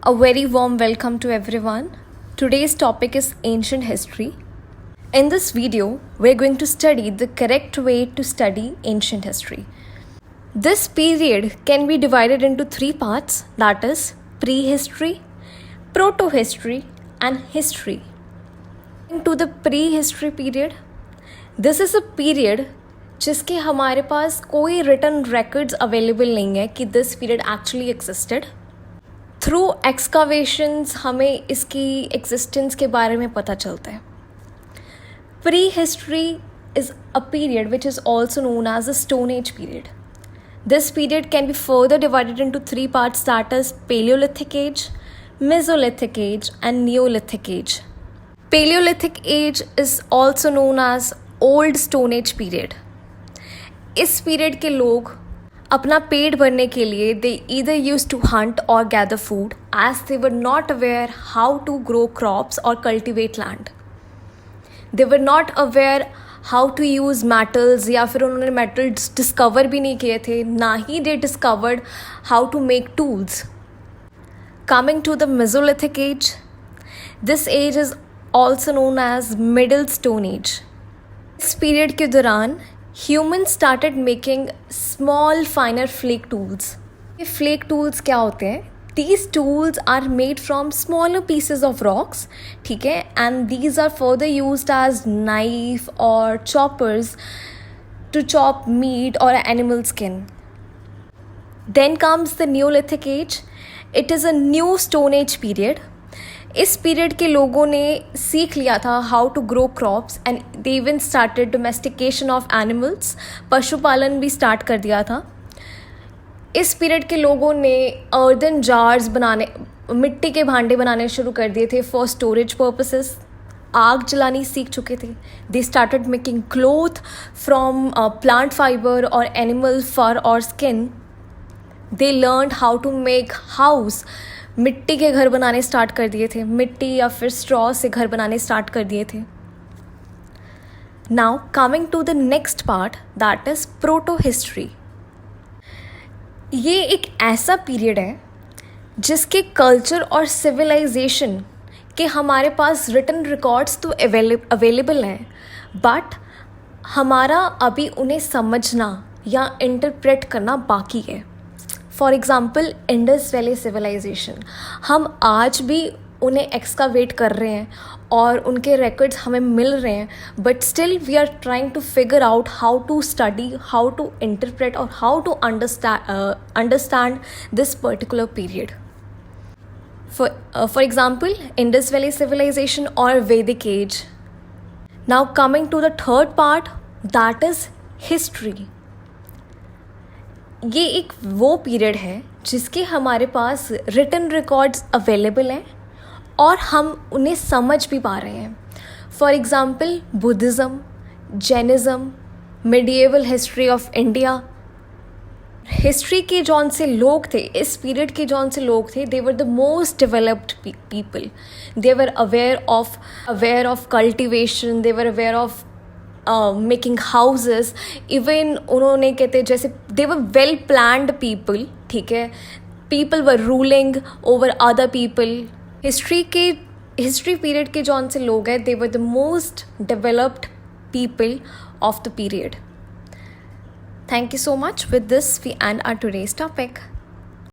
A very warm welcome to everyone. Today's topic is ancient history. In this video, we're going to study the correct way to study ancient history. This period can be divided into three parts, that is prehistory, proto-history and history. To the prehistory period, this is a period जिसके हमारे पास कोई written records available नहीं है कि this period actually existed. Through excavations हमें इसकी existence के बारे में पता चलता है. Prehistory is a period which is also known as a stone age period. This period can be further divided into three parts, that is paleolithic age, mesolithic age and neolithic age. Paleolithic age is also known as old stone age period. इस period के लोग अपना पेट भरने के लिए they either used to Hunt और gather food as they were not aware how to grow crops और cultivate land. They were not aware how to use metals, या फिर उन्होंने मेटल्स डिस्कवर भी नहीं किए थे, ना ही they discovered how to make tools. Coming to the mesolithic age, this age is also known as middle stone age. इस पीरियड के दौरान humans started making small finer flake tools. ये flake tools क्या होते हैं? These tools are made from smaller pieces of rocks, ठीक है, and these are further used as knife or choppers to chop meat or animal skin. Then comes the Neolithic age. It is a new stone age period. इस period के लोगों ने सीख लिया था how to grow crops and they even started domestication of animals. पशुपालन भी start कर दिया था. इस पीरियड के लोगों ने अर्दन जार्स बनाने, मिट्टी के भांडे बनाने शुरू कर दिए थे फॉर स्टोरेज पर्पसेस. आग जलानी सीख चुके थे. They started making cloth from plant fibre और एनिमल फर और skin. They learned how to make house. मिट्टी के घर बनाने स्टार्ट कर दिए थे. मिट्टी या फिर स्ट्रॉ से घर बनाने स्टार्ट कर दिए थे. Now coming to the next part, that is protohistory. ये एक ऐसा पीरियड है जिसके कल्चर और सिविलाइजेशन के हमारे पास रिटन रिकॉर्ड्स तो अवेलेबल हैं, बट हमारा अभी उन्हें समझना या इंटरप्रेट करना बाकी है. For example Indus valley civilisation, हम आज भी उन्हें एक्सकावेट कर रहे हैं और उनके रिकॉर्ड्स हमें मिल रहे हैं, but still we are trying to figure out how to study, how to interpret और how to understand this particular period. For example Indus valley civilisation और Vedic age. Now coming to the third part, that is history. ये एक वो period है जिसके हमारे पास written records available हैं और हम उन्हें समझ भी पा रहे हैं. For example Buddhism, Jainism, medieval history of India. History के जौन से लोग थे, इस पीरियड के जौन से लोग थे, they were the most developed people. They were aware of cultivation, they were aware of making houses. Even उन्होंने कहते जैसे they were well planned people, ठीक है. People were ruling over other people. History period के जौन से लोग हैं, they were the most developed people of the period. Thank you so much. With this, we end our today's topic.